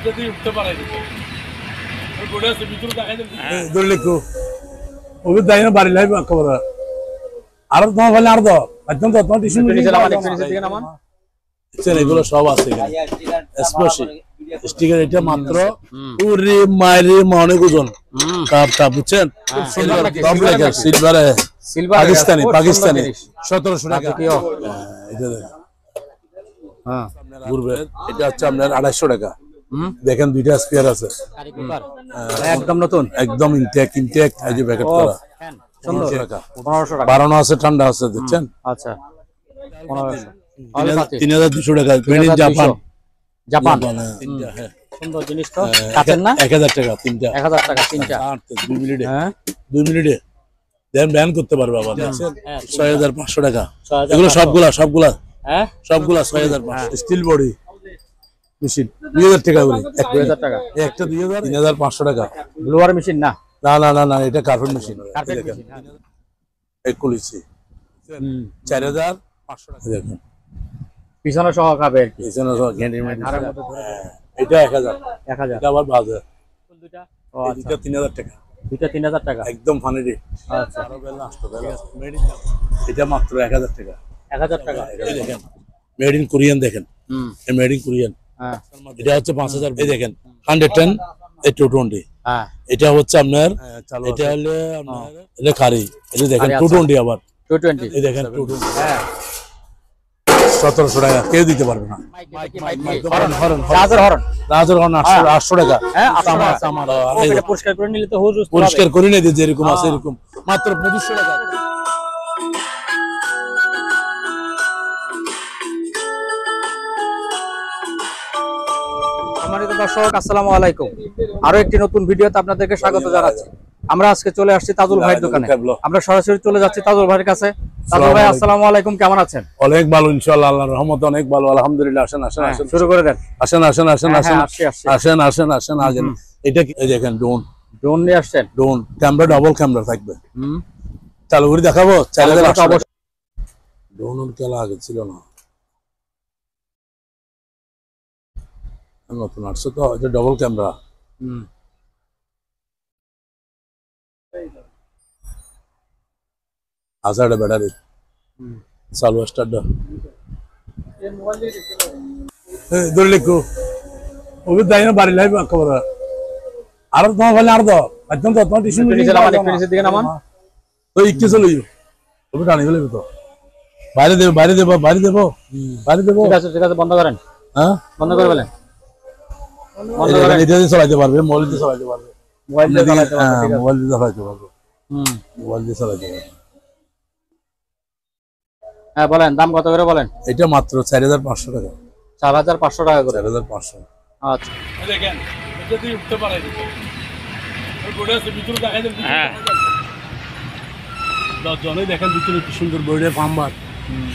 যদি উঠতে পারে গোড়ে আছে ভিতরে দেখাই দেন ধরে লিখো ওই দাই না বাড়ি লাইব খবর আর তোমার ভালো আর দাও একদম তো তোমার টিস্যু নিচে নামান একটু নিচে দিকে নামান এগুলো সব আছে এখানে স্পেশাল স্টিকার এটা মাত্র ওরে মাইরে অনেক ওজন কাপ বুঝছেন খুব সুন্দর টপ লেখা সিলভারে পাকিস্তানি 1700 টাকা এটা হ্যাঁ ঘুরবে এটা হচ্ছে আপনার 250 টাকা দেখেন দুইটা স্পিয়ার আছে একদম নতুন একদম ইনটেক এই যে প্যাকেট করা 1500 টাকা 1500 টাকা বাড়ানো আছে ঠান্ডা আছে দেখছেন আচ্ছা 1500 3200 টাকা মেড ইন জাপান তিনটা হ্যাঁ সুন্দর জিনিস তো কাটেন না 1000 টাকা তিনটা 1000 টাকা তিনটা 2 মিনিটে হ্যাঁ 2 মিনিটে দেন ব্যান করতে পারবে আবার দেখছেন 6500 টাকা এগুলো সবগুলা হ্যাঁ সবগুলা 6500 স্টিল বডি মেশিন 2000 টাকা করে 2000 টাকা একটা 2000 3500 টাকা ব্লোয়ার মেশিন না না এটা কার্পেট মেশিন একুলিসি 4500 টাকা দেখুন পিছনে সহ খাবে আর কি পিছনে সহ গ্যান্ডি মেশিন এটা 1000 এটা আবার বাজার দুটো ও আচ্ছা 3000 টাকা দুটো 3000 টাকা একদম ফানি রেট আচ্ছা আরো বেল নষ্ট মেড ইন এটা মাত্র 1000 টাকা 1000 টাকা এই দেখেন মেড ইন কোরিয়ান দেখেন এই মেড ইন কোরিয়ান হ্যাঁ এটা হচ্ছে 5000 এই দেখেন 110 220 হ্যাঁ এটা হচ্ছে আপনার এটা হলো আপনার এটা খারি এই দেখেন 220 আবার 220 এই দেখেন 220 হ্যাঁ 1700 টাকা কেউ দিতে পারবে না রাজার হরন 800 টাকা হ্যাঁ আমার এটা পরিষ্কার করে নিলে তো হুজুর পরিষ্কার করে নিয়ে যে এরকম আছে এরকম মাত্র 2500 টাকা সম্মানিত দর্শক আসসালামু আলাইকুম আরো একটি নতুন ভিডিওতে আপনাদেরকে স্বাগত জানাচ্ছি আমরা আজকে চলে আসছি তাজুল ভাইয়ের দোকানে আমরা সরাসরি চলে যাচ্ছি তাজুল ভাইয়ের কাছে তাজুল ভাই আসসালামু আলাইকুম কেমন আছেন অনেক ভালো ইনশাআল্লাহ আল্লাহর রহমতে অনেক ভালো আলহামদুলিল্লাহ আসেন শুরু করে দেন আসেন আগে এটা এই দেখেন ড্রোন নিয়ে আসছেন ড্রোন ক্যামেরা ডাবল ক্যামেরা থাকবে চালু করে দেখাবো ড্রোন খেলা আগে ছিল না নতুন আসছে তো এটা ডাবল ক্যামেরা আছে একটা ব্যাটারি চালু স্টার্ট ধরে লিখো ওই দাই না বাড়ি লাইব খবর আর তোমার ভালো আর দাও একদম তো তোমার টিস্যু নিচে নামান একটু নিচে দিকে নামান তো একটু চলে যাও ওটা টানি ফেলে তো বাইরে দেব ঠিক আছে বন্ধ করেন হ্যাঁ বন্ধ করে বলেন এটা দিয়ে চালাতে পারবে মোবাইল দিয়ে চালাতে পারবে মোবাইল দিয়ে চালাতে পারবে মোবাইল দিয়ে চালাতে পারবে হ্যাঁ বলেন দাম কত করে বলেন এটা মাত্র 4500 টাকা 4500 টাকা করে 4500 আচ্ছা দেখেন যদি উঠতে পারে ওই গোড়ে আছে ভিতরে দেখাই দেন হ্যাঁ জনে দেখেন ভিতরে কি সুন্দর বইরে ফার্মার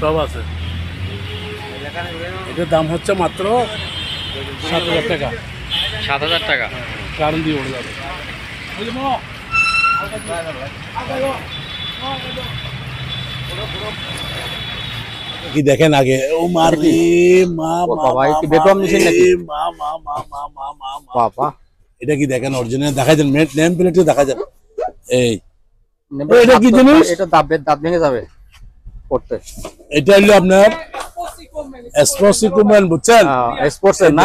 সব আছে এটার দাম হচ্ছে মাত্র 7000 টাকা 7000 টাকা কারণ দিয়ে উঠে যাবে কি দেখেন আগে ও মারি মা বাবা কি বেকম মেশিন নাকি বাবা এটা কি দেখেন অরিজিনাল দেখাই দেন নেম প্লেটে দেখা যাবে এই এটা কি জিনিস এটা দাঁত ভেঙে যাবে পড়তে এটা হলো আপনার এসপোসিকুমেন বুঝছেন স্পোর্টসের না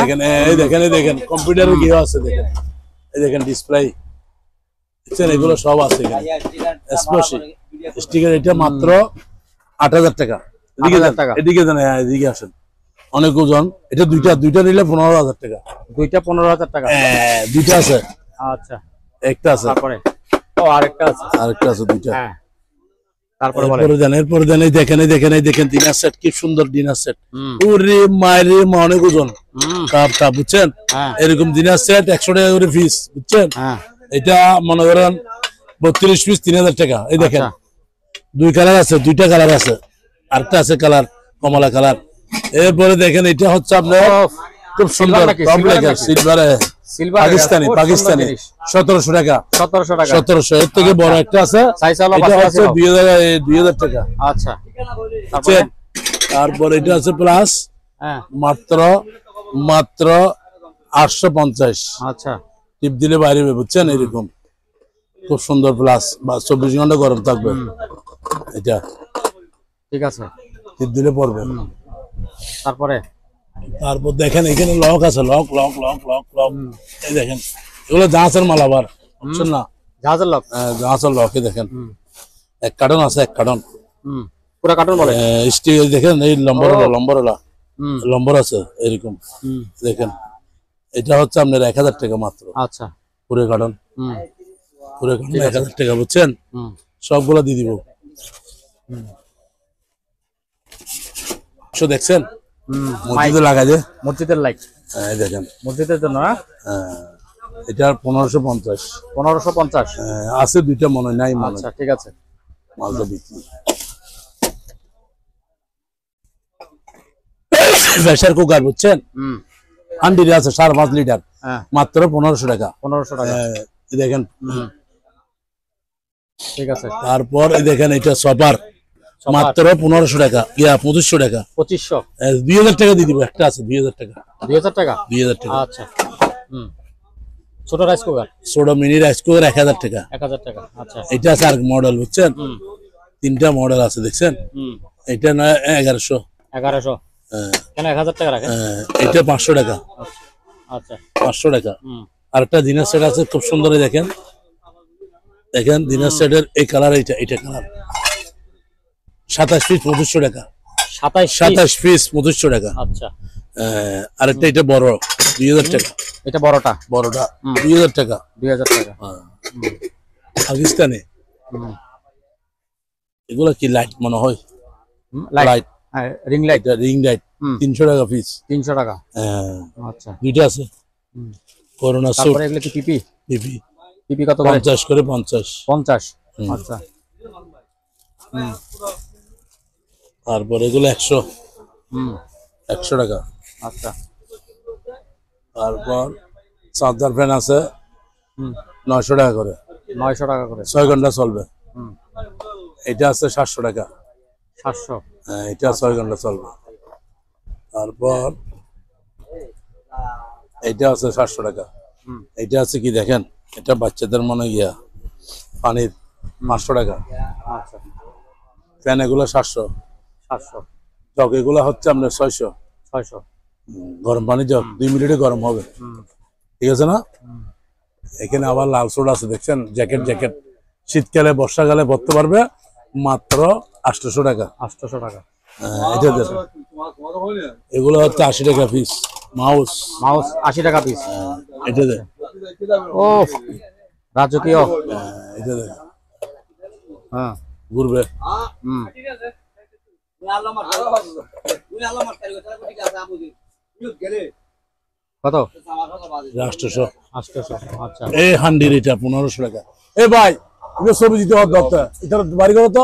দেখেন এই দেখেন কম্পিউটারে কি আছে দেখেন এই দেখেন ডিসপ্লে দেখছেন এগুলো সব আছে এখানে এসপোসি স্টিকার এটা মাত্র 8000 টাকা এদিকে দেন এদিকে আসেন অনেক ওজন এটা দুইটা নিলে 15000 টাকা দুইটা 15000 টাকা হ্যাঁ দুইটা আছে আচ্ছা একটা আছে তারপরে ও আরেকটা আছে দুইটা হ্যাঁ এরপরে দেন এই দেখেন ডিনার সেট কি সুন্দর ডিনার সেট ওরে মাইরে অনেক ওজন কাপ বুঝছেন এরকম ডিনার সেট 100 টাকা করে পিস বুঝছেন এটা মনে করেন 32 পিস 3000 টাকা এই দেখেন দুই কালার আছে দুইটা কালার আছে আরেকটা আছে কালার কমলা কালার এরপরে দেখেন এটা হচ্ছে আপনার খুব সুন্দর টপ লেখা সিলভারে পাকিস্তানি 1700 টাকা 1700 এর থেকে বড় একটা আছে এটা হচ্ছে 2000 টাকা আচ্ছা তারপর এটা আছে প্লাস মাত্র 850 আচ্ছা টিপ দিলে বাইরে হবে, বুঝছেন? এরকম খুব সুন্দর প্লাস, বা 24 ঘন্টা গরম থাকবে এটা। ঠিক আছে, টিপ দিলে পড়বে। তারপরে তারপর দেখেন এখানে লক আছে, lock lock lock lock lock, এই দেখেন এগুলো জাহাজের মাল আবার, বুঝছেন না? জাহাজের লক, জাহাজের লক, এই দেখেন এক কার্টন আছে, এক কার্টন পুরো কার্টন বলে স্টিক, দেখেন এই লম্বর আছে এরকম, দেখেন এটা হচ্ছে আপনার 1000 টাকা মাত্র। আচ্ছা পুরো কার্টন, পুরো কার্টন 1000 টাকা, বুঝছেন? সবগুলা দিয়ে দিব। দেখছেন মসজিদে লাগা যায়, মসজিদের লাইট, দেখেন মসজিদের জন্য না? এটা 1550। 1550 আছে দুইটা মনে নাই, মনে আচ্ছা ঠিক আছে। মালটা বিক্রি। প্রেসার কুকার, বুঝছেন? হান্ডি আছে 5.5 লিটার, মাত্র 1500 টাকা। 1500 টাকা, দেখেন। ঠিক আছে। তারপর এই দেখেন এটা সপার, মাত্র 1500 টাকা, 2500 টাকা, 2500, 2000 টাকা দিয়ে দিব। একটা আছে 2000 টাকা, 2000 টাকা, 2000 টাকা। আচ্ছা ছোট রাইস কুকার, ছোট মিনি রাইস কুকার 1000 টাকা, 1000 টাকা। আচ্ছা এটা আছে আর মডেল, বুঝছেন? তিনটা মডেল আছে, দেখছেন? এটা না 1100, 1100 কেন 1000 টাকা রাখেন? এটা 500 টাকা, আচ্ছা 500 টাকা। আর একটা ডিনার সেট আছে খুব সুন্দর, দেখেন দেখেন ডিনার সেটের এই কালার, এটা কালার 27 পিস 2500 টাকা, 27 পিস 2500 টাকা। আচ্ছা আরেকটা এটা বড় 2000 টাকা, এটা বড়টা 2000 টাকা, 2000 টাকা। পাকিস্তানে এগুলা কি লাইট মনে হয়, light ring light, ring light 300 টাকা পিস, 300 টাকা। আচ্ছা দুইটা আছে। করোনা সুট, তারপরে এগুলো কি পিপি? পিপি পিপি কত করে? 50 করে, 50। আচ্ছা তারপর এগুলো 100 টাকা। আচ্ছা তারপর চার্জার ফ্যান আছে 900 টাকা করে, 900 টাকা করে, 6 ঘন্টা চলবে। এটা আছে 700 টাকা, 700, এটা 6 ঘন্টা চলবে। তারপর এটা আছে 700 টাকা। এটা আছে কি দেখেন, এটা বাচ্চাদের মনে গিয়া পানির 500 টাকা। আচ্ছা ফ্যান এগুলো 700, জগ এগুলো হচ্ছে আপনার 600। গরম পানি জগ 2 মিনিটে গরম হবে, ঠিক আছে না? এখানে আবার লাল সোড আছে, দেখছেন? জ্যাকেট শীতকালে বর্ষাকালে ভরতে পারবে, মাত্র 800 টাকা। 800 টাকা। এটা দেখেন, এগুলো হচ্ছে 80 টাকা পিস। মাউস 80 টাকা পিস। এটা দেখ, ও রাজকীয়, এটা দেখ, হ্যাঁ ঘুরবে। কত? 800। আচ্ছা এই হান্ডির এটা 1500 টাকা। এ ভাই এটা ছবি দিতে হবে, দরকার এটা বাড়ি করো তো।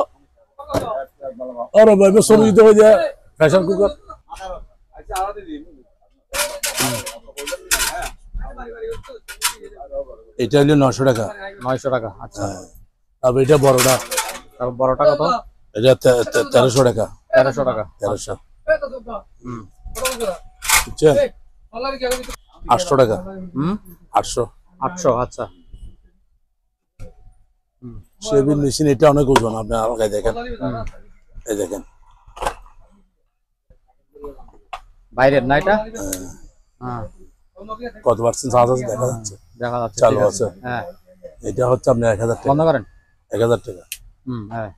আরে ভাই এটা ছবি দিতে হবে, যে প্রেসার কুকার। এটা হলো 900 টাকা। 900 টাকা। আচ্ছা তারপর এটা বড়টা, বড়টা কত? এটা 1300 টাকা। 1300 টাকা। 1300। বুঝছেন? 800 টাকা। 800। আচ্ছা শেভিং মেশিন এটা অনেক ওজন, আপনি আমাকে দেখেন, এই দেখেন বাইরের না এটা? কত পার্সেন্ট চার্জ আছে দেখা যাচ্ছে, চালু আছে। হ্যাঁ এটা হচ্ছে আপনি 1000 টাকা। বন্ধ করেন। 1000 টাকা। হ্যাঁ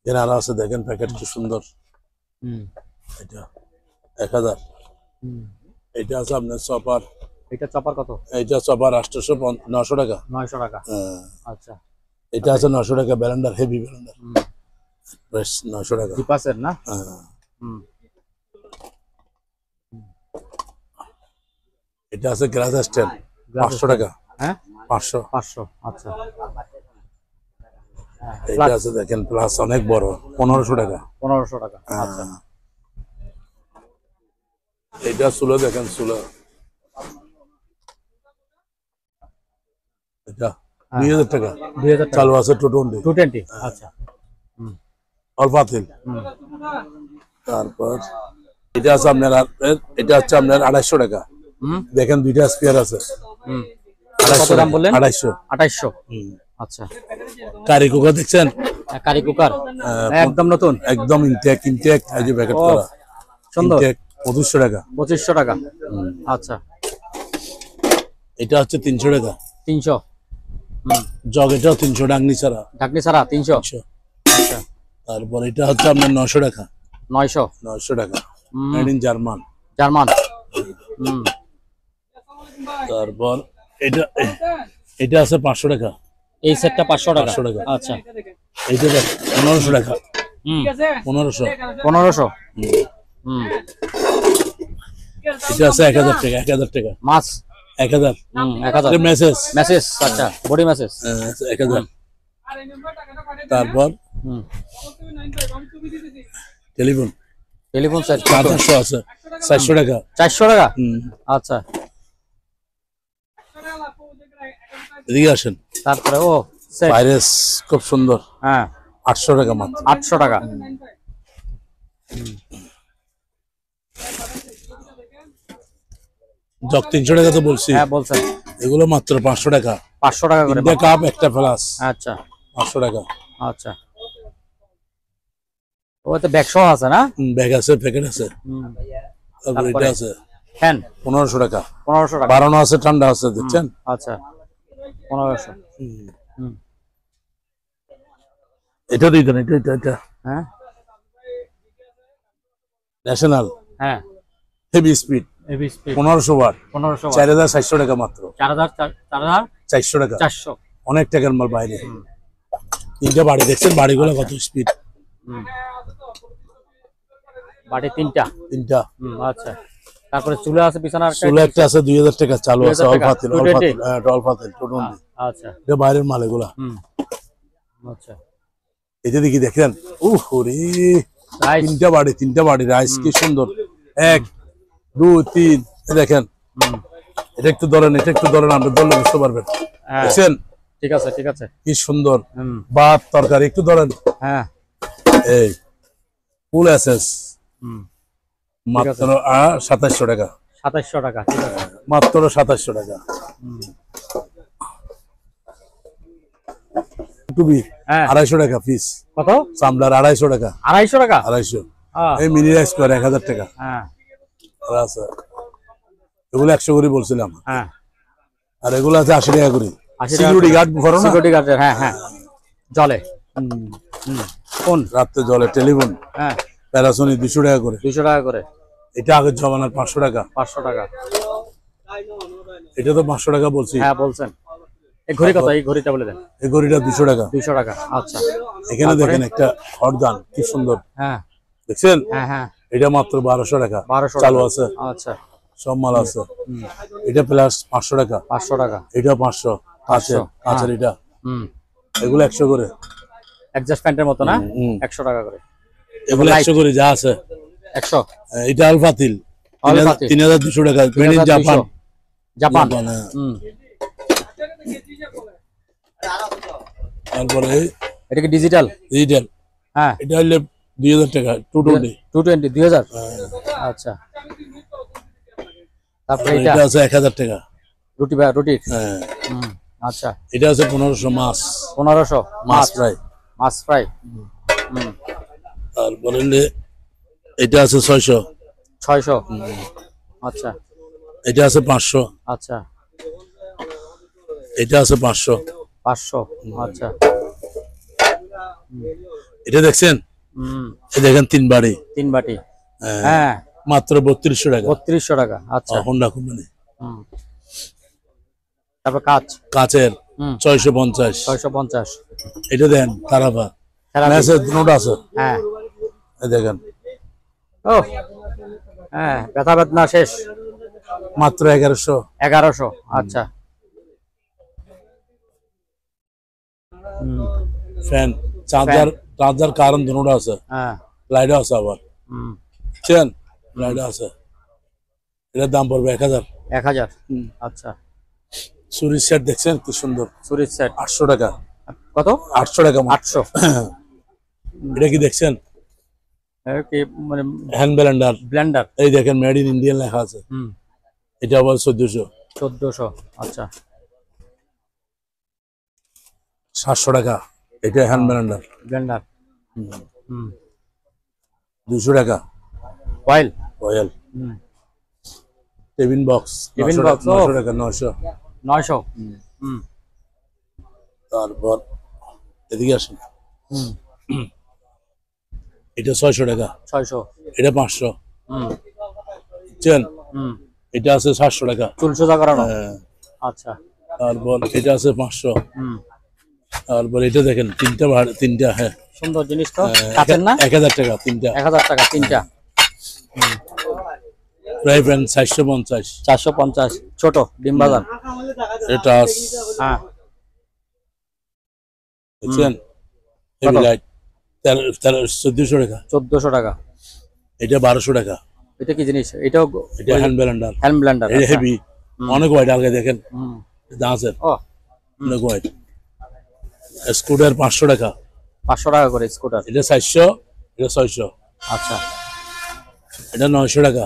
এর আর আছে, দেখেন প্যাকেট কি সুন্দর। এটা 1000। এটা আছে আপনার চপার। এটা চপার কত? এটা চপার 900 টাকা। 900 টাকা। আচ্ছা এটা আছে 900 টাকা, ব্লেন্ডার, হেভি ব্লেন্ডার, বেশ 900 টাকা। ডিপাসের না? এটা আছে গ্লাস স্ট্যান্ড 500 টাকা। হ্যাঁ 500। আচ্ছা এটা আছে দেখেন প্লাস, অনেক বড়, 1500 টাকা। 1500 টাকা। আচ্ছা এটা চুলো, দেখেন চুলো, এটা 2000 টাকা। 2000 টাকা। চালু আছে 220। আচ্ছা অল্প তেল। তারপর এটা আছে আপনার, এটা হচ্ছে আপনার 250 টাকা। দেখেন দুইটা স্পিয়ার আছে। কত দাম বললেন? 2800। 2800। আচ্ছা, কারি কুকার দেখছেন? কারি কুকার একদম নতুন, একদম ইনটেক এই যে প্যাকেট করা সুন্দর। 2500 টাকা। 2500 টাকা। আচ্ছা, এটা হচ্ছে 300 টাকা। 300। জগ এটাও 300, ডাংনি ছাড়া। ঢাকনি ছাড়া 300। আচ্ছা, তারপর এটা হচ্ছে আপনার 900 টাকা। 900 টাকা, মেড ইন জার্মান। জার্মান। তারপর এটা এটা আছে 500 টাকা। এই সেটটা 500 টাকা। 500 টাকা। আচ্ছা, এইটা 1500 টাকা। 1500। 1500। এটা আছে 1000 টাকা। 1000 টাকা মাছ 1000। 1000 মেসেজ। মেসেজ। আচ্ছা, বডি মেসেজ 1000। তারপর টেলিফোন সেট 400 আছে 400 টাকা। 400 টাকা। আচ্ছা, এদিকে আসেন। তারপরে ও সেট ভাইরাস খুব সুন্দর। হ্যাঁ, 800 টাকা মাত্র। 800 টাকা। জগ 300 টাকা তো বলছি। হ্যাঁ বলছেন। এগুলো মাত্র 500 টাকা। 500 টাকা করে। তিনটা কাপ একটা ফ্লাস। আচ্ছা 500 টাকা। আচ্ছা, ওতে ব্যাগসহ আছে না? ব্যাগ আছে, প্যাকেট আছে। তারপর এটা আছে ফ্যান 1500 টাকা। 1500 টাকা। বারানো আছে, ঠান্ডা আছে, দেখছেন? আচ্ছা, 1500। এটা দিই দেন। এটা হ্যাঁ ন্যাশনাল হ্যাঁ, heavy speed heavy speed 1500 watt. 1500 4400 টাকা মাত্র। 4400 টাকা। 400। অনেক টাকার মাল বাইরে। তিনটা বাড়ি দেখছেন, বাড়িগুলো কত স্পিড। বাড়ি তিনটা। আচ্ছা, তারপরে চুলা আছে বিছানার চুলা একটা আছে 2000 টাকা, চালু আছে। 2000 অল টাকা, ফাতিল, 220 অল ফাতিল টোটনদি। আচ্ছা, এটা বাইরের মাল এগুলা। আচ্ছা, এই যে দেখি দেখেন, ওরে রাইস তিনটা বাড়ি রাইস কি সুন্দর। 1 2 3 দেখেন। এটা একটু ধরেন, আপনি ধরলে বুঝতে পারবেন। দেখছেন? ঠিক আছে ঠিক আছে, কি সুন্দর ভাত তরকারি। একটু ধরেন। হ্যাঁ, এই ফুল এসএস মাত্র 2700 টাকা। 2700 টাকা। ঠিক আছে, মাত্র 2700 টাকা। টুবি হ্যাঁ 250 টাকা পিস। কত? সামলার 250 টাকা। 250 টাকা। 250। এই মিনি রাইস করে 1000 টাকা। হ্যাঁ আছে এগুলো 100 করে বলছিলাম। হ্যাঁ, আর এগুলো আছে 80 টাকা করে। 80 টাকা। সিকিউরিটি গার্ড করো না? সিকিউরিটি গার্ডের। হ্যাঁ হ্যাঁ, জলে কোন রাতে জলে। টেলিফোন হ্যাঁ, প্যারাসোনিক 200 টাকা করে। 200 টাকা করে। এটা আগের জমানার 500 টাকা। 500 টাকা। এটা তো 500 টাকা বলছি। হ্যাঁ বলছেন। এই ঘড়ি কত? এই ঘড়িটা বলে দেন। এই ঘড়িটা 200 টাকা। 200 টাকা। আচ্ছা, এখানে দেখেন একটা হরদান কি সুন্দর। হ্যাঁ দেখছেন? হ্যাঁ হ্যাঁ, এটা মাত্র 1200 টাকা। 1200 চালু টাকা। আছে, আচ্ছা, সব মাল আছে। এটা প্লাস 500 টাকা। 500 টাকা। এটা 500। কাঁচের এটা। এগুলো 100 করে। অ্যাডজাস্ট প্যান্টের মতো না? 100 টাকা করে। এগুলো 100 করে যা আছে। 100। এটা আলফাতিল 3200 টাকা। Made in Japan. জাপান। তারপরে এটা কি ডিজিটাল? ডিজিটাল। হ্যাঁ, এটা হলে 2000 টাকা। 220। 2000। আচ্ছা, তারপরে এটা এটা আছে 1000 টাকা। রুটি। হ্যাঁ। আচ্ছা, এটা আছে 1500 মাছ। 1500 মাছ ফ্রাই। মাছ ফ্রাই। তারপরে এটা আছে 600। 600। আচ্ছা এটা আছে 500। আচ্ছা, এটা আছে 500। 500। আচ্ছা, এটা দেখছেন? এই দেখেন 3 বাড়ি। 3 বাটি। হ্যাঁ, মাত্র 3200 টাকা। 3200 টাকা। আচ্ছা, হোন্ডা কোম্পানি। তারপর কাচের 650। 650। এটা দেন তারাবা। মেসেজ নোট আছে। হ্যাঁ, এই দেখেন। ও হ্যাঁ, ব্যথা বেদনা শেষ। মাত্র 1100। 1100। আচ্ছা, ফ্যান চার্জার কারণ দুটো আছে। হ্যাঁ, লাইট আছে আবার। বুঝছেন? লাইট আছে। এটার দাম পড়বে 1000। 1000। আচ্ছা, সুরির সেট দেখছেন কি সুন্দর। সুরির সেট 800 টাকা। কত? 800 টাকা। 800। এটা কি দেখছেন? কি মানে হ্যান্ড ব্লেন্ডার। ব্লেন্ডার। এই দেখেন মেড ইন ইন্ডিয়ান লেখা আছে। এটা আবার 1400। 1400। আচ্ছা 700 টাকা। এটা হ্যান্ড ব্লেন্ডার। ব্লেন্ডার। 200 টাকা। Oil. Oil. Tiffin box. Tiffin 900 box. 900 টাকা 900। 900। তারপর এদিকে আসুন। এটা 600 টাকা। 600। এটা 500। বুঝছেন? এটা আছে 700 টাকা। চুল সোজা করানো। আচ্ছা। তারপর এটা আছে 500। তারপর এটা দেখেন তিনটা হ্যাঁ সুন্দর জিনিস তো। কাচের না? 1000 টাকা তিনটা। 1000 টাকা তিনটা। Fry pan 450। 450 ছোট ডিম বাজার। এটা হ্যাঁ বুঝছেন? হেভি লাইট 1400 টাকা। 1400 টাকা। এটা 1200 টাকা। এটা কি জিনিস? এটাও এটা হ্যান্ড ব্লেন্ডার। Hand Blender. এটা হেভি অনেক ওয়াইড আগে দেখেন দাঁতের ও অনেক ওয়াইড। স্কুটার 500 টাকা। 500 টাকা করে স্কুটার। এটা 400। এটা 600। আচ্ছা এটা 900 টাকা।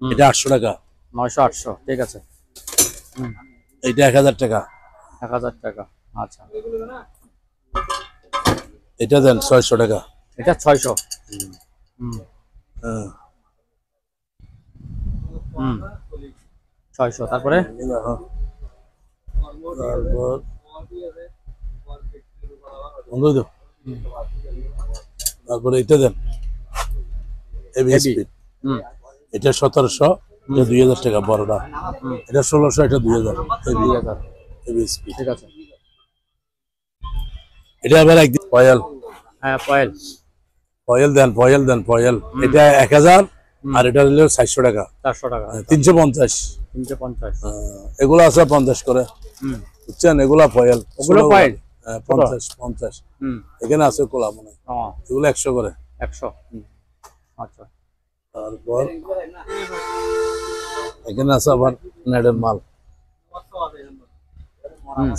এটা 800 টাকা। 900 800 ঠিক আছে। এটা 1000 টাকা। 1000 টাকা। আচ্ছা এটা দেন 600 টাকা। এটা 600। হ্যাঁ 600। তারপরে তারপর বন্ধ দাও। তারপরে এটা দেন হেভি স্পিড। এটা 1700। এটা 2000 টাকা বড়টা। এটা 1600। এটা 2000। Heavy 2000 heavy speed. ঠিক আছে। এটা আবার একদিন ফয়েল। হ্যাঁ ফয়েল। ফয়েল দেন ফয়েল। এটা 1000 আর এটা হলো 400 টাকা। 400 টাকা। 350। 350। এগুলো আছে 50 করে। বুঝছেন? এগুলা ফয়েল। ওগুলো ফয়েল। 50। এখানে আছে কোলা মনে হয়। এগুলো 100 করে। 100। আচ্ছা তারপর এখানে আছে আবার নেটের মাল।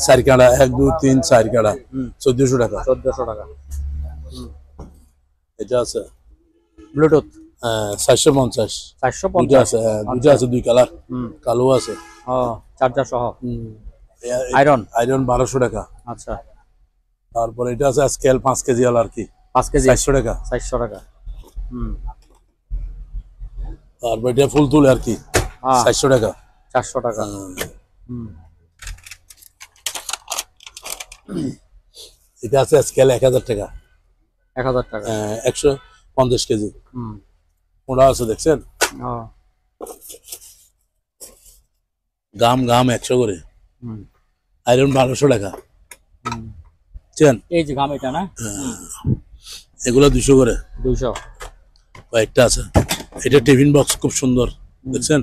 4 কাড়া 1 2 3 4 কাড়া 1400 টাকা। 1400 টাকা। এটা আছে ব্লুটুথ 450। 450। দুইটা আছে দুইটা আছে 2 কালার। কালো আছে। ও চার্জার সহ। আয়রন 1200 টাকা। আচ্ছা তারপর এটা আছে স্কেল 5 কেজি আর কি 5 কেজি 400 টাকা। 400 টাকা। তারপর এটা ফুল তুলে আর কি 400 টাকা। 400 টাকা। এটা আছে স্কেল 1000 টাকা। 1000 টাকা। 150 কেজি। ওটা আছে দেখছেন? গাম 100 করে। আয়রন 1200 টাকা। বুঝছেন? এই যে গাম এটা না? এগুলো 200 করে। 200। কয়েকটা আছে। এটা টিফিন বক্স খুব সুন্দর দেখছেন?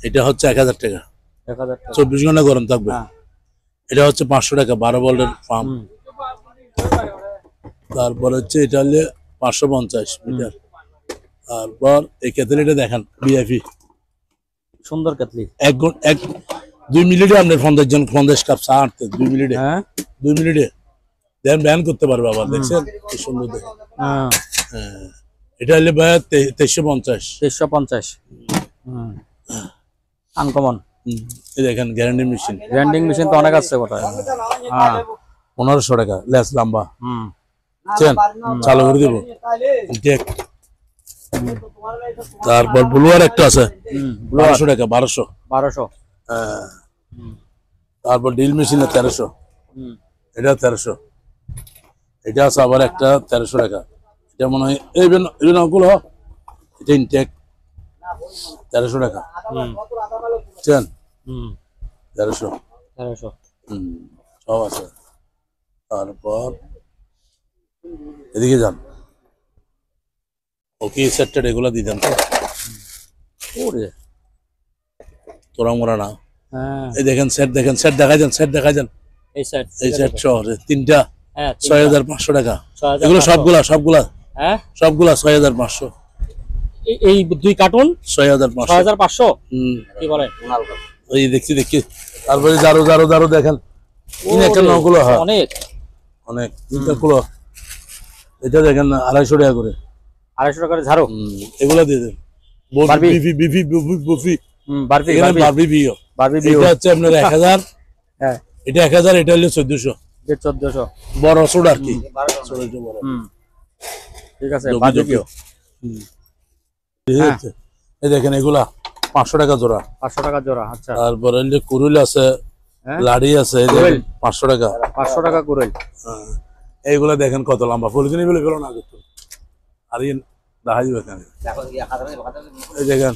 এটা হচ্ছে 1000 টাকা। 1000 টাকা। 24 ঘন্টা গরম থাকবে। এটা হচ্ছে 500 টাকা 12 ভোল্টের পাম্প। তারপর হচ্ছে এটা হলে 550 মিটার। তারপর এই কেতলিটা দেখেন ভিআইপি সুন্দর কেতলি। 2 মিনিটে আপনি 50 কাপ চা আনতে 2 মিনিটে। 2 মিনিটে দেন ব্যান করতে পারবে আবার দেখছেন কি সুন্দর দেখেন। এটা হলে ভাই 2350। 2350। আনকমন। এই দেখেন গ্যারান্টি মেশিন। গ্রাইন্ডিং মেশিন তো অনেক আছে কোথায়। 1500 টাকা লেস লম্বা। বুঝছেন? চালু করে দেবো। তারপর ব্লুয়ার একটা আছে 1200 টাকা। 1200। তারপর ডিল মেশিনে 1300। এটা 1300। এটা আছে আবার একটা 1300 টাকা। এটা মনে হয় এই অঙ্কুল এটা ইনটেক 1300 টাকা। বুঝছেন? 1300 সব আছে। তারপর এদিকে যান। ওকে সেটটা এগুলো দিতেন তো তোরা মোরা না। এই দেখেন সেট দেখা যান এই সেট এই সেট শহরে তিনটা 6500 টাকা। এগুলো সবগুলা 6500। এই 2 কার্টুন 6500। 6500 কি বলেন? ওই দেখছি। তারপরে জারো দেখেন একটা নগুলো অনেক তিনটা গুলো। এটা দেখেন 250 টাকা করে। 250 টাকা করে ঝাড়ু। এগুলা দিয়ে দেন। বফি বারবি এখানে বারবি বিও, বারবি বিও এটা হচ্ছে আপনার 1000, হ্যাঁ এটা 1000, এটা হলো 1400, 1400 বড় ছোট আর কি, ছোট একটু বড়। ঠিক আছে বারবি বিও হ্যাঁ। এই দেখেন এগুলা 500 টাকা জোড়া। 500 টাকা জোড়া। আচ্ছা তারপরে এই যে কুরুল আছে, হ্যাঁ লাড়ি আছে, এই কুরুল। দেখেন 500 টাকা। 500 টাকা কুড়াই। হ্যাঁ। এইগুলা দেখেন কত লম্বা, ফুলকিনি বলে ফেলো না কিন্তু, আর ইয়ে দেখা যাবে এখানে। এই দেখেন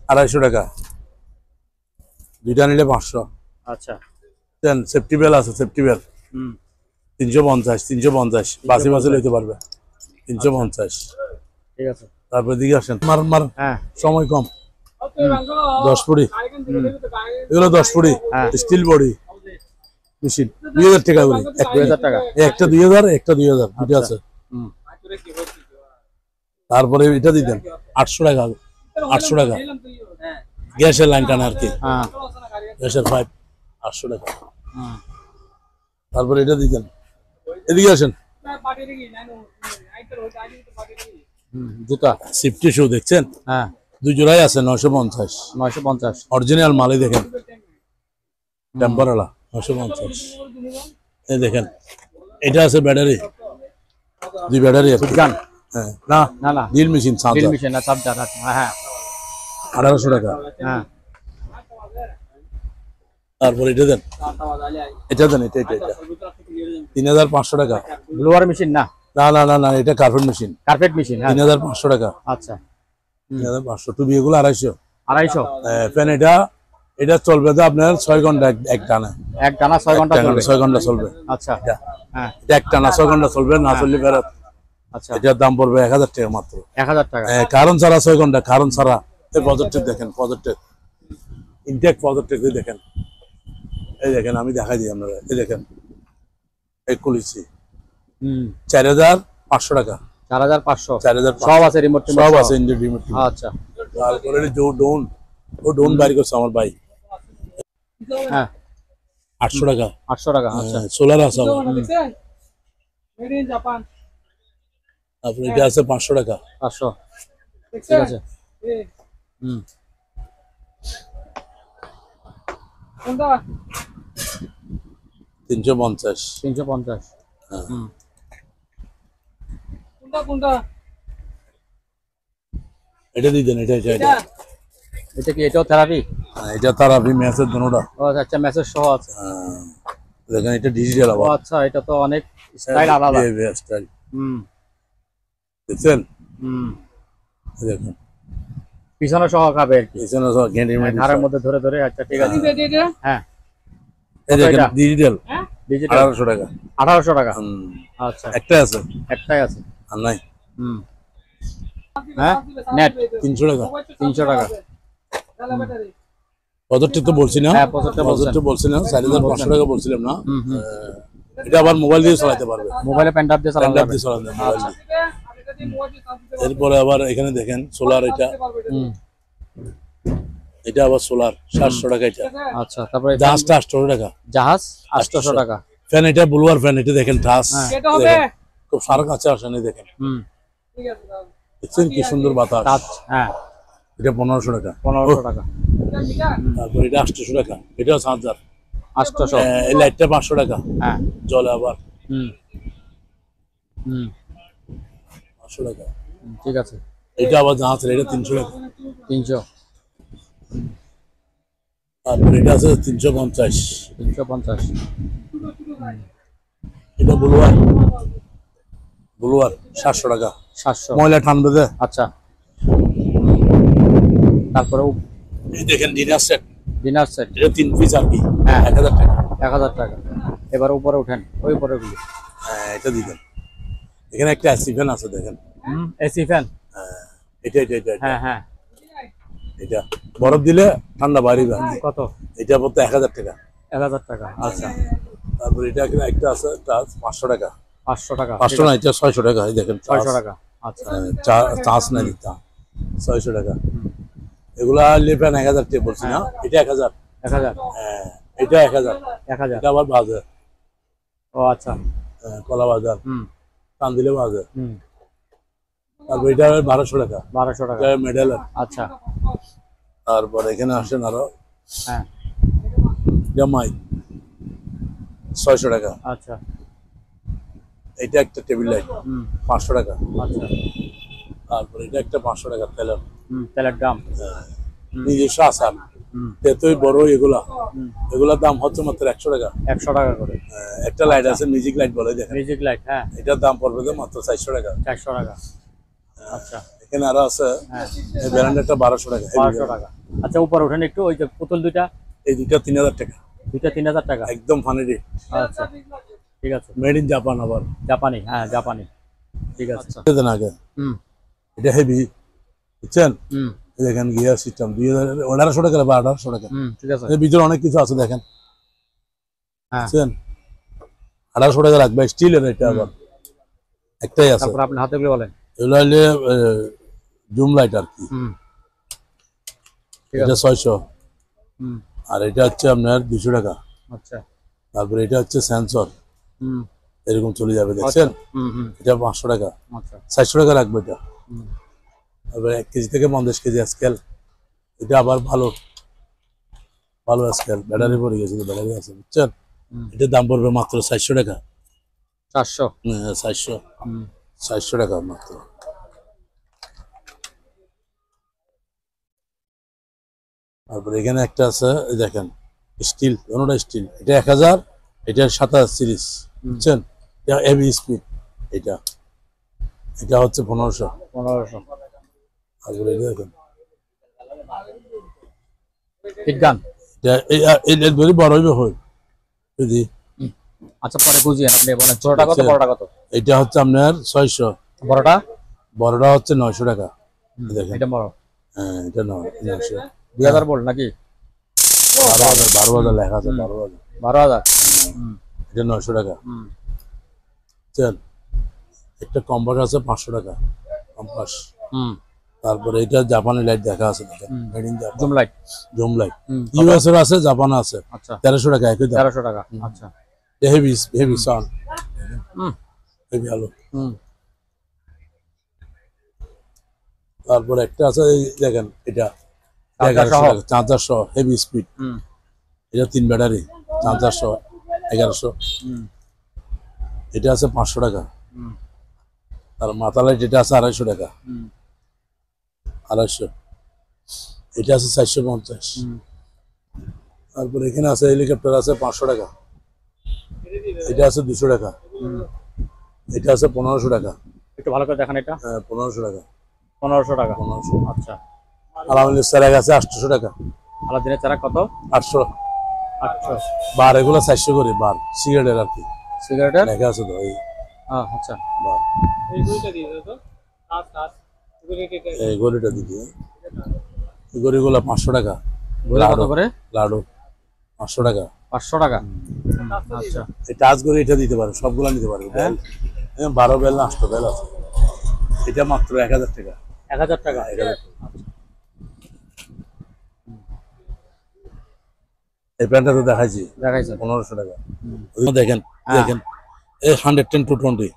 250 টাকা, দুইটা নিলে 500। আচ্ছা দেন সেফটি বেল আছে, সেফটি বেল 350, 350 বাসি বাসি লইতে পারবে, 350। ঠিক আছে তারপরে দিকে আসেন, মার হ্যাঁ সময় কম, 10 ফুটি, এগুলো 10 ফুটি হ্যাঁ। স্টিল বডি মেশিন, 2000 টাকা করে। 2000 টাকা। একটা 2000, একটা 2000, দুটো আছে। তারপরে এটা দিতেন 800 টাকা, 800 টাকা গ্যাসের লাইন টানা আর কি, হ্যাঁ গ্যাসের পাইপ 800 টাকা। তারপরে এটা দিতেন, এদিকে আসেন, জুতা সিফটি শু দেখছেন, হ্যাঁ 2 জোড়াই আছে 950, 950 অরিজিনাল মালই দেখেন, টেম্পারওয়ালা 950। এই দেখেন এটা আছে ব্যাটারি, 2 ব্যাটারি আছে, গান হ্যাঁ না না না drill machine, drill charger, machine না চার্জার। হ্যাঁ 1800 টাকা। হ্যাঁ তারপরে এটা দেন, এটা দেন, এটা 3500 টাকা। ব্লোয়ার মেশিন না না না না না, এটা কার্পেট মেশিন, কার্পেট মেশিন। হ্যাঁ 3500 টাকা। আচ্ছা 3500, টুবি এগুলো 250। 250 ফ্যান এটা চলবে তো আপনার 6 ঘন্টা এক টানা, এক টানা 6 ঘন্টা চলবে। 6 ঘন্টা চলবে। আচ্ছা হ্যাঁ এটা এক টানা 6 ঘন্টা চলবে, না চললে ফেরত। আচ্ছা এটার দাম পড়বে 1000 টাকা মাত্র। 1000 টাকা। কারণ ছাড়া 6 ঘন্টা, কারণ ছাড়া। এই পজিটিভ দেখেন, পজিটিভ ইনটেক পজিটিভ দেখেন, এই দেখেন আমি দেখাই দিই আপনারা, এই দেখেন এই কুলিছি 4500 টাকা, 4500 4500 সব আছে, রিমোট সব আছে, ইন্ডিয়ান রিমোট। আচ্ছা তারপরে ও ডোন বাইর করছে আমার ভাই, হ্যাঁ 800 টাকা। 800 টাকা। আচ্ছা সোলার আছে আমার। তারপরে এটা আছে 500 টাকা। 500 ঠিক আছে। 350। 350 এটা দিয়ে দেন, এটা এটা কি এটাও থেরাপি? এটা থেরাপি ম্যাচের দুটোটা। ও আচ্ছা মেসেজ সহ আছে। দেখেন এটা ডিজিটাল ও আবার। আচ্ছা এটা তো অনেক স্টাইল আলাদা। স্টাইল দেখছেন, দেখেন পিছনে সহ খাবে আর কি, পিছনে সব ঘেঁটে মেটে ঘাড়ের মধ্যে ধরে ধরে। আচ্ছা ঠিক আছে হ্যাঁ। এই দেখেন এটা? ডিজিটাল ডিজিটাল 1800 টাকা। 1800 টাকা। আচ্ছা একটা আছে একটাই আছে। আর নাই, হ্যাঁ নেট 300 টাকা। 300 টাকা। পঁচাত্তর তো বলছি না, হ্যাঁ 75 বলছি না, 4500 টাকা বলছিলাম না। এটা আবার মোবাইল দিয়ে চালাতে পারবে, মোবাইলে পেন ড্রাইভ দিয়ে চালানো প্যান্ডাপ যাবে। দিয়ে চালাতে মোবাইল দিয়ে। এরপরে আবার এখানে দেখেন সোলার, এটা আবার সোলার 700 টাকা। এটা আচ্ছা তারপরে জাহাজটা 800 টাকা, জাহাজ 800 টাকা। ফ্যান এটা ব্লুয়ার ফ্যান, এটা দেখেন টাচ, খুব সারা কাছে আসেনি দেখেন, দেখছেন কি সুন্দর বাতাস। টাচ হ্যাঁ এটা 1500 টাকা। 1500 টাকা। তারপর এটা 800 টাকা, এটাও চার্জার। 800 এই লাইটটা 500 টাকা, হ্যাঁ জলে আবার হুম 500 টাকা। ঠিক আছে। এটা আবার জাহাজ, এটা 300 টাকা। 300 তারপর এটা আছে 350। 350 এটা ব্লুয়ার 700 টাকা। 700 ময়লা ঠান্ডা দে। আচ্ছা তারপরে এই দেখেন ডিনার সেট, ডিনার সেট এটা 3 পিস আর কি, হ্যাঁ 1000 টাকা। 1000 টাকা। এবার উপরে উঠেন, ওই উপরে গুলি। এটা দিবেন, এখানে একটা এসি ফ্যান আছে দেখেন, এসি ফ্যান। এটা এটা এটা হ্যাঁ হ্যাঁ এটা বরফ দিলে ঠান্ডা বাড়িবে। কত? এটা বলতে 1000 টাকা। 1000 টাকা। আচ্ছা তারপর এটা এখানে একটা আছে, টাচ 500 টাকা। 500 টাকা। 500 না, এটা 600 টাকা। এই দেখেন 600 টাকা। আচ্ছা চার্জ না দিতা 600 টাকা। এগুলা লেপেন 1000 টাকা বলছি না, এটা 1000। 1000 এটা 1000। 1000 এটা আবার বাজার, ও আচ্ছা কলা বাজার, কান্দিলে বাজার। তারপর এটা 1200 টাকা। 1200 টাকা। এটা মেডেল। আচ্ছা তারপর এখানে আসেন আরো হ্যাঁ জামাই 600 টাকা। আচ্ছা এটা একটা টেবিল লাইট 500 টাকা। আচ্ছা তারপর এটা একটা 500 টাকা তেলের তেলের দাম নিজস্ব আচার তেতই বড় এগুলার দাম হচ্ছে মাত্র 100 টাকা। 100 টাকা করে। একটা লাইট আছে মিউজিক লাইট বলে দেখেন, মিউজিক লাইট, হ্যাঁ এটার দাম পড়বে তো মাত্র 400 টাকা। 400 টাকা। আচ্ছা এখানে আরো আছে হ্যাঁ এই ব্র্যান্ডেরটা 1200 টাকা। 1200 টাকা। আচ্ছা উপরে ওঠেন একটু, ওই যে পুতুল দুইটা, এই দুইটা 3000 টাকা, দুইটা 3000 টাকা। একদম ফানি রেট। আচ্ছা ঠিক আছে, মেড ইন জাপান আবার জাপানি, হ্যাঁ জাপানি, ঠিক আছে। দেন আগে হুম এটা হেভি বুঝছেন, হুম দেখেন গিয়ার সিস্টেম 1800 টাকা বা 1800 টাকা। ঠিক আছে। এর ভিতরে অনেক কিছু আছে দেখেন, হ্যাঁ বুঝছেন 1800 টাকা রাখবে স্টিলের। এটা আবার একটাই আছে। তারপর আপনি হাতে গুলো বলেন। এগুলো হলে জুম লাইট আর কি, ঠিক এটা আছে। 600। হুম আর এটা হচ্ছে আপনার 200 টাকা। আচ্ছা তারপরে এটা হচ্ছে সেন্সর, হুম এরকম চলে যাবে দেখছেন, হুম এটা 500 টাকা। আচ্ছা 400 টাকা রাখবে এটা। হুম তারপরে 1 কেজি থেকে 50 কেজি স্কেল, এটা আবার ভালো ভালো স্কেল, ব্যাটারি পড়ে গেছে, ব্যাটারি আছে বুঝছেন। এটার দাম পড়বে মাত্র 400 টাকা। 400 400 হুম 400 টাকা মাত্র। তারপরে এখানে একটা আছে এই দেখেন স্টিল, কোনটা স্টিল, এটা 1000, এটা 27 সিরিজ বুঝছেন, এটা হেভি স্পিড। এটা এটা হচ্ছে 1500। 1500 তারপরে এটা দেখেন ঠিক গান। এটা ধরে বড় হইবে হয় যদি। আচ্ছা পরে বুঝিয়ে আপনি বলেন ছোটটা কত বড়টা কত। এটা হচ্ছে আপনার 600, বড়টা বড়টা হচ্ছে 900 টাকা। দেখেন এটা বড়, হ্যাঁ এটা 900। 2000 বল নাকি 12,000 লেখা আছে, 12,000। 12000 এটা 900 টাকা বুঝছেন। একটা কম্পাস আছে 500 টাকা কম্পাস। তারপরে এটা জাপানি লাইট দেখা আছে দেখেন, made in Japan zoom light, zoom light. US এর আছে, জাপান আছে। আচ্ছা 1300 টাকা একই দাম। 1300 টাকা। আচ্ছা হেভি হেভি সাউন্ড, হেভি আলো। তারপর একটা আছে এই দেখেন, এটা 1100 টাকা, চার্জার সহ হেভি স্পিড। এটা 3 ব্যাটারি, চার্জার সহ 1100। এটা আছে 500 টাকা। আর মাথা লাইট এটা আছে 250 টাকা, 250। এটা আছে 450। তারপর এখানে আছে হেলিকপ্টার আছে 500 টাকা। এটা আছে 200 টাকা। এটা আছে 1500 টাকা। একটু ভালো করে দেখান। এটা 1500 টাকা। 1500 টাকা। 1500। আচ্ছা আলামিনের স্যার আছে 800 টাকা। আলাদিনের চারা কত? 800। 800। বার এগুলো 400 করে বার, সিগারেটের আর কি, সিগারেটের লেখা আছে তো এই আচ্ছা বার। এই গড়িটা দিদি, এই গড়িগুলো 500 টাকা। কত করে? লাডু 500 টাকা। 500 টাকা। আচ্ছা এই টাচ গড়ি এটা দিতে পারে, সবগুলা নিতে পারবে। 12 বেল না 8 বেল আছে। এটা মাত্র 1000 টাকা। 1000 টাকা। 1000 টাকা। এই প্যান্টটা তো দেখাইছি, দেখাইছে 1500 টাকা। দেখেন দেখেন এই 110 to 20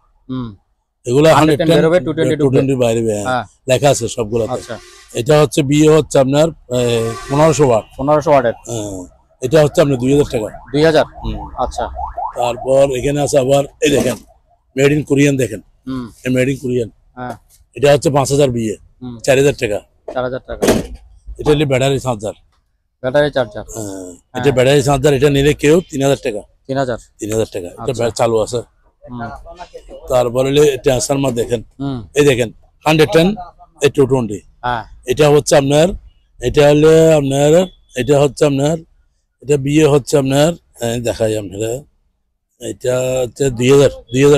এগুলা 110 বেরোবে, 220 বাইরে হ্যাঁ লেখা আছে সবগুলো। আচ্ছা এটা হচ্ছে বিয়ে হচ্ছে আপনার 1500 ওয়াট। 1500 ওয়াটের। এটা হচ্ছে আপনার 2000 টাকা। 2000। আচ্ছা তারপর এখানে আছে আবার এই দেখেন মেড ইন কোরিয়ান, দেখেন এই মেড ইন কোরিয়ান। হ্যাঁ এটা হচ্ছে 5000 বিয়ে, 4000 টাকা। 4000 টাকা। এটা হলে ব্যাটারি চার্জার, ব্যাটারি চার্জার। এটা ব্যাটারি চার্জার। এটা নিলে কেউ 3000 টাকা। 3000 টাকা। এটা চালু আছে। তারপরে ট্রান্সফরমার দেখেন, এই দেখেন 110 220। হ্যাঁ এটা হচ্ছে আপনার, এটা হলে আপনার, এটা হচ্ছে আপনার, এটা বিয়ে হচ্ছে আপনার দেখাই আপনারা, এটা হচ্ছে 2000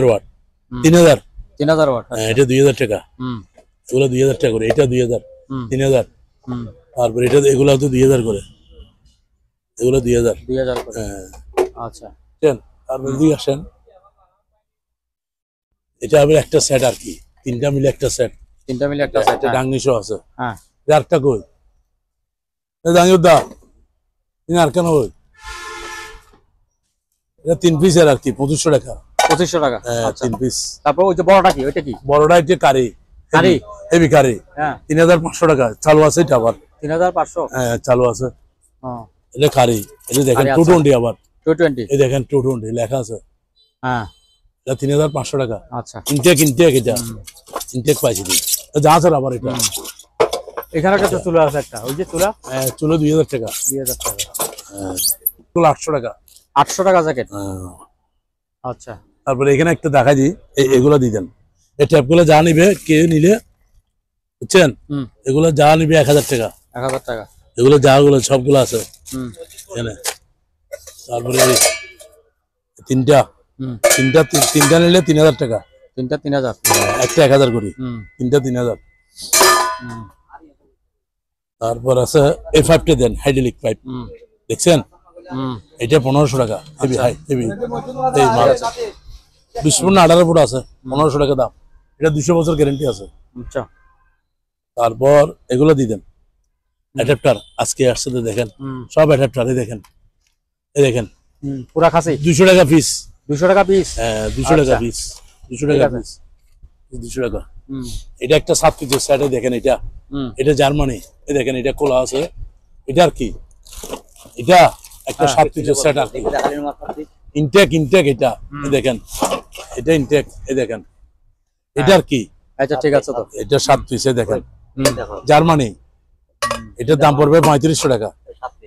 ওয়াট, 3000 ওয়াট। এটা 2000 টাকা। এগুলো 2000 টাকা করে। এটা 2000, 3000। তারপরে এটা এগুলো হচ্ছে 2000 করে, এগুলো 2000 করে। আচ্ছা তারপরে দিয়ে আসেন, এটা আবার একটা সেট আর কি, 3টা মিলে একটা সেট। 3টা মিলে একটা সেট। ডাঙ্গিশো আছে। হ্যাঁ আরেকটা কই দাঙ্গিউদ্দা তুমি আর কেন ওই এটা 3 পিসের আর কি 2500 টাকা। 2500 টাকা। 3 পিস। তারপর ওই যে বড়টা কি, ওইটা কি? বড়টা এটা কারি, কারি হেভি কারি, হ্যাঁ 3500 টাকা চালু আছে। এটা আবার 3500। হ্যাঁ চালু আছে। হ্যাঁ এটা খারি, এটা দেখেন খারি, 220 আবার 220। এই দেখেন 220 লেখা আছে। হ্যাঁ এটা 3500 টাকা। আচ্ছা ইনটেক এটা ইনটেক পাইছি দিই যা স্যার আবার এটা এখানে একটা চুলা আছে একটা, ওই যে চুলা চলো 2000 টাকা। 2000 টাকা। চলো 800 টাকা। 800 টাকা জ্যাকেট। আচ্ছা তারপরে এখানে একটা দেখা দিই, এগুলো দিয়ে দেন। এই ট্যাপগুলো যা নিবে কে নিলে বুঝছেন, এগুলো যা নিবে 1000 টাকা। 1000 টাকা এগুলো যাগুলো সবগুলো আছে এখানে। তারপরে তিনটা নিলে 3000 টাকা। তিনটা 3000, একটা 1000 করি, তিনটা 3000। তারপর আছে এই পাইপটা দেন, হাইড্রোলিক পাইপ দেখছেন, এটা 1500 টাকা। হেভি হাই হেভি এই মাল 20 ফুট না 18 ফুট আছে, 1500 টাকা দাম। এটা 200 বছর গ্যারান্টি আছে। আচ্ছা তারপর এগুলো দিয়ে দেন অ্যাডাপ্টার, আজকে আসছে তো দেখেন সব অ্যাডাপ্টার। এই দেখেন পুরা খাসি 200 টাকা পিস। 200 টাকা পিস। হ্যাঁ 200 টাকা পিস, 200 টাকা পিস, 200 টাকা। এটা একটা 7 পিসের সেট। দেখেন এটা জার্মানি। এই দেখেন এটা খোলা আছে। এটা আর কি, এটা একটা 7 পিসের সেট আর কি। ইনটেক এটা দেখেন, এটা ইনটেক। এই দেখেন এটা আর কি। আচ্ছা ঠিক আছে তো, এটা 7 পিসে দেখেন জার্মানি। এটার দাম পড়বে 3500 টাকা।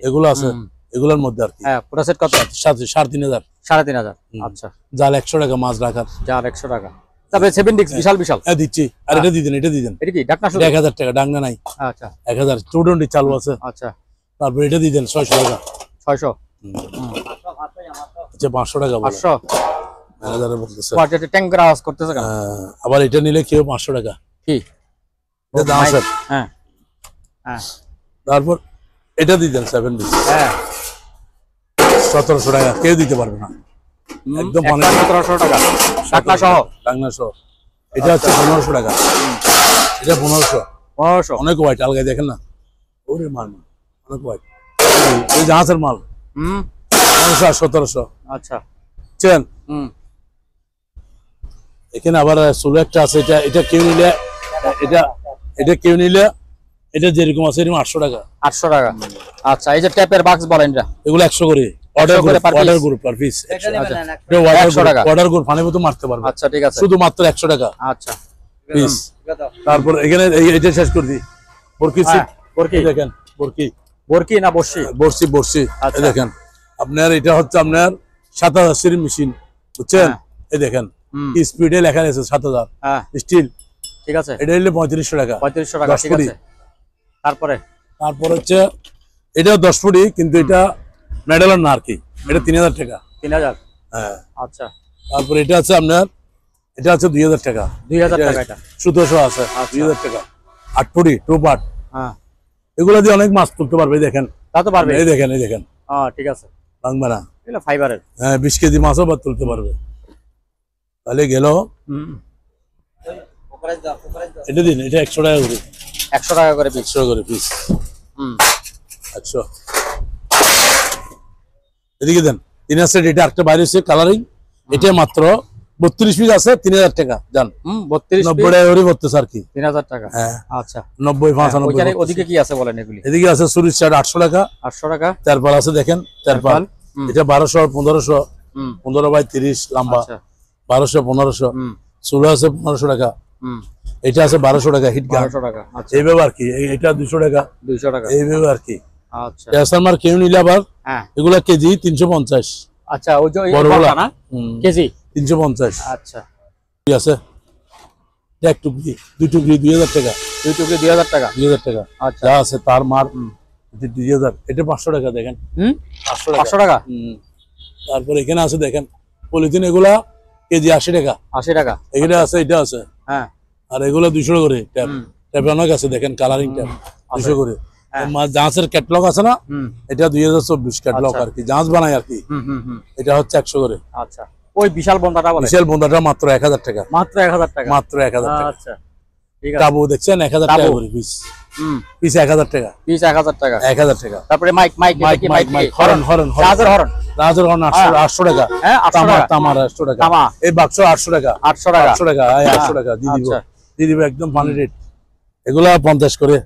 এগুলো আছে, এগুলোর মধ্যে আর কি। হ্যাঁ পুরো সেট কত? 3500। 3500। আচ্ছা জাল 100 টাকা, মাছ রাখার জাল 100 টাকা। তবে 7 ডিক্স বিশাল বিশাল। হ্যাঁ দিচ্ছি। আর এটা দিয়ে দেন, এটা দিয়ে দেন। এটা কি ডাকনা শুধু? 1000 টাকা, ডাকনা নাই। আচ্ছা 1000 220 চালু আছে। আচ্ছা তারপর এটা দিয়ে দেন 600 টাকা। 600। আচ্ছা 500 টাকা বলে। 500 ম্যানেজারে বলতেছে। কোয়ালিটি ট্যাঙ্ক রাজ করতেছে কেন? আবার এটা নিলে কেউ 500 টাকা। কি এটা দাম আছে। হ্যাঁ হ্যাঁ। তারপর এটা দিয়ে দেন 7 পিস। হ্যাঁ 1700 টাকা, কেউ দিতে পারবে না। একদম 1700 টাকা ডাকনা সহ। ডাকনা সহ। এটা হচ্ছে 1500 টাকা। এটা 1500। 1500 অনেক হোয়াইট, আলগায় দেখেন না। ওরে মাল অনেক হোয়াইট, এই জাহাজের মাল। 1500 আর 1700। আচ্ছা চেন এখানে আবার সোলো একটা আছে। এটা কেউ নিলে, এটা কেউ নিলে এটা যেরকম আছে এরকম 800 টাকা। 800 টাকা। আচ্ছা এই যে ট্যাপের বাক্স বলেন, এগুলো 100 করে order group per piece. Order group পানি বোতল মারতে পারবে। আচ্ছা ঠিক আছে, শুধু মাত্র 100 টাকা। আচ্ছা পিস। তারপর এখানে এটা শেষ করে দিই। বরকি দেখেন, বরকি না বর্ষি? বর্ষি। দেখেন আপনার এটা হচ্ছে আপনার 7000 সিরিজ মেশিন বুঝছেন। এই দেখেন স্পিডে লেখা আছে 7000 স্টিল। ঠিক আছে, এটা নিলে 3500 টাকা। 3500 টাকা ঠিক আছে। তারপর হচ্ছে এটা 10 ফুটি, কিন্তু এটা মেডালার না আর কি। এটা 3000 টাকা। 3000। হ্যাঁ আচ্ছা তারপর এটা আছে আপনার, এটা আছে 2000 টাকা। 2000 টাকা এটা 1700 আছে। 2000 টাকা 8 ফুটি 2 পার্ট। হ্যাঁ এগুলো দিয়ে অনেক মাছ তুলতে পারবে। দেখেন তা তো পারবে। এই দেখেন ঠিক আছে, ভাঙবে না। এগুলো ফাইবারের। হ্যাঁ 20 কেজি মাছও বা তুলতে পারবে। তাহলে গেল এটা দিন, এটা 100 টাকা করে। 100 টাকা করে পিস। 100 করে পিস। 100। এদিকে দেন 3000 সেট। এটা একটা বাইরে হচ্ছে কালারিং। এটা মাত্র 32 পিস আছে, 3000 টাকা। জান 32 90 টাকা করে করতেছে আর কি। 3000 টাকা। হ্যাঁ আচ্ছা 90 95। ওদিকে কি আছে বলেন এগুলি? এদিকে আছে সুরিশ শার্ট 800 টাকা। 800 টাকা। তারপর আছে দেখেন তারপর এটা 1200 1500 15 বাই 30 লম্বা। 1200 1500। সুলো আছে 1500 টাকা। এটা আছে 1200 টাকা হিট গান। 1200 টাকা। আচ্ছা এইভাবে আর কি। এটা 200 টাকা। 200 টাকা এইভাবে আর কি। আচ্ছা ট্রান্সফরমার কেউ নিলে আবার এগুলা কেজি 350। আচ্ছা ওই যে বড়গুলা না কেজি 350। আচ্ছা কি আছে এক টুকরি 2 টুকরি 2000 টাকা। 2 টুকরি 2000 টাকা। 2000 টাকা। আচ্ছা যা আছে তার মার 2000। এটা 500 টাকা। দেখেন 500 টাকা। তারপর এখানে আছে দেখেন পলিথিন, এগুলা কেজি 80 টাকা। 80 টাকা। এখানে আছে, এটা আছে। হ্যাঁ আর এগুলো 200 করে। ট্যাপ অনেক আছে দেখেন, কালারিং ট্যাপ 200 করে। জাহাজের ক্যাটলগ আছে না, এটা 2024 ক্যাটলগ আর কি, জাহাজ বানায় আর কি। এটা হচ্ছে 100 করে। আচ্ছা ওই বিশাল বন্ধাটা বলে? বিশাল বন্ধাটা মাত্র 1000 টাকা। মাত্র 1000 টাকা। মাত্র 1000 টাকা। আচ্ছা ঠিক আছে। তাবু দেখছেন 1000 টাকা করে পিস। পিস 1000 টাকা। পিস 1000 টাকা। 1000 টাকা। তারপরে মাইক হরন রাজের হরন 800 টাকা। হ্যাঁ 800 টাকা। তামার 800 টাকা। এই বাক্স 800 টাকা। 800 টাকা। 800 টাকা। এই 800 টাকা দিয়ে দিব একদম পানি রেট। এগুলা 50 করে।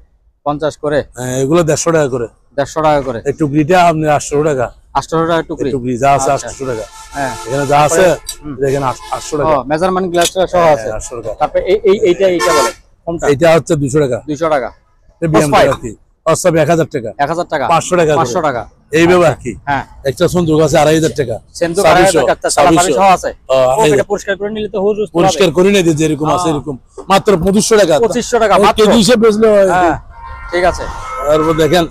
50 করে। হ্যাঁ এগুলো 150 টাকা করে। 150 টাকা করে। এই টুকরিটা আপনি 800 টাকা। 800 টাকা টুকরি। টুকরি যা আছে আচ্ছা। 800 টাকা। হ্যাঁ এখানে যা আছে দেখেন 800 টাকা। মেজারমেন্ট গ্লাসটা সহ আছে। 800 টাকা। তারপর এইটা বলে কোনটা? এটা হচ্ছে 200 টাকা। 200 টাকা। এই বিএম কি? সব 1000 টাকা। 1000 টাকা। 500 টাকা। 500 টাকা। এই ব্যাপার কি? হ্যাঁ একটা সন্দুক আছে 2500 টাকা। সেন্দুক 2500 টাকা সালাপানি সহ আছে। এটা পরিষ্কার করে নিলে তো হুজুর পরিষ্কার করে নিয়ে যে এরকম আছে এরকম মাত্র 2500 টাকা। 2500 টাকা মাত্র। কেজি হিসেবে বেচলে হ্যাঁ ঠিক আছে। তারপর দেখেন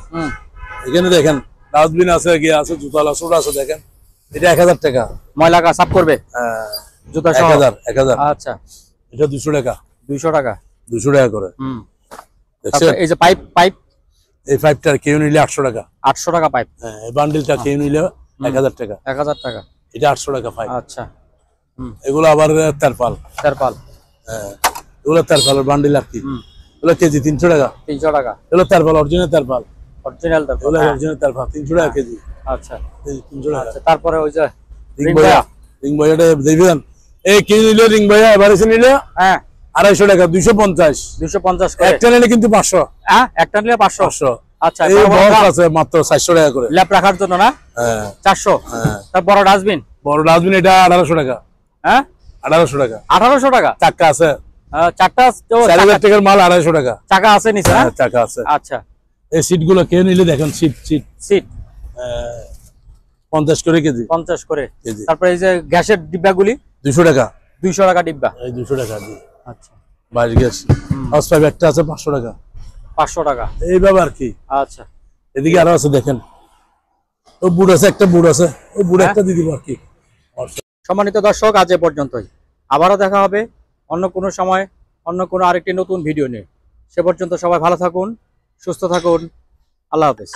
এখানে দেখেন ডাস্টবিন আছে, গিয়ে আছে, জুতালা সুট আছে দেখেন। এটা 1000 টাকা। ময়লা কা সাফ করবে। হ্যাঁ জুতা সহ 1000। আচ্ছা এটা 200 টাকা। 200 টাকা। 200 টাকা করে। তারপর এই যে পাইপ এই পাইপটার কেউ নিলে 800 টাকা। 800 টাকা পাইপ। হ্যাঁ এই বান্ডিলটা কেউ নিলে 1000 টাকা। 1000 টাকা। এটা 800 টাকা পাইপ। আচ্ছা এগুলো আবার তেরপাল। হ্যাঁ এগুলো তেরপালের বান্ডিল আর কি। এগুলো কেজি 300 টাকা। 300 টাকা। এগুলো তেরপাল, অরিজিনাল তেরপাল। অরিজিনাল তেরপাল। এগুলো অরিজিনাল তেরপাল 300 টাকা কেজি। আচ্ছা 300 টাকা। আচ্ছা তারপরে ওই যে রিং বয়াটা দেখবেন এই কি নিলে রিং বয়া এভারেজ নিলে হ্যাঁ 250 টাকা। 250 করে। একটা নিলে কিন্তু 500। হ্যাঁ একটা নিলে 500। আচ্ছা এই বক্স আছে মাত্র 400 টাকা করে। ল্যাপ রাখার জন্য না? হ্যাঁ 400। হ্যাঁ তার বড় ডাস্টবিন? বড় ডাস্টবিন এটা 1800 টাকা। হ্যাঁ 1800 টাকা। 1800 টাকা। চাকা আছে। চারটা 4000 টাকার মাল 250 টাকা। চাকা আছে নিচে না? হ্যাঁ চাকা আছে। আচ্ছা এই সিট গুলো কে নিলে দেখেন সিট 50 করে কেজি। 50 করে কেজি। তারপরে এই যে গ্যাসের ডিব্বাগুলি 200 টাকা। 200 টাকা ডিব্বা। এই 200 টাকা দি। আচ্ছা 22 গ্যাস হাউস পাইপ একটা আছে 500 টাকা। 500 টাকা। এই ব্যাপার কি? আচ্ছা এদিকে আরো আছে দেখেন। ও বুট আছে, একটা বুট আছে, ও বুট একটা দিয়ে দিব আর কি। সম্মানিত দর্শক আজ এ পর্যন্তই। আবারও দেখা হবে অন্য কোনো সময় অন্য কোনো আরেকটি নতুন ভিডিও নিয়ে। সে পর্যন্ত সবাই ভালো থাকুন, সুস্থ থাকুন। আল্লাহ হাফেজ।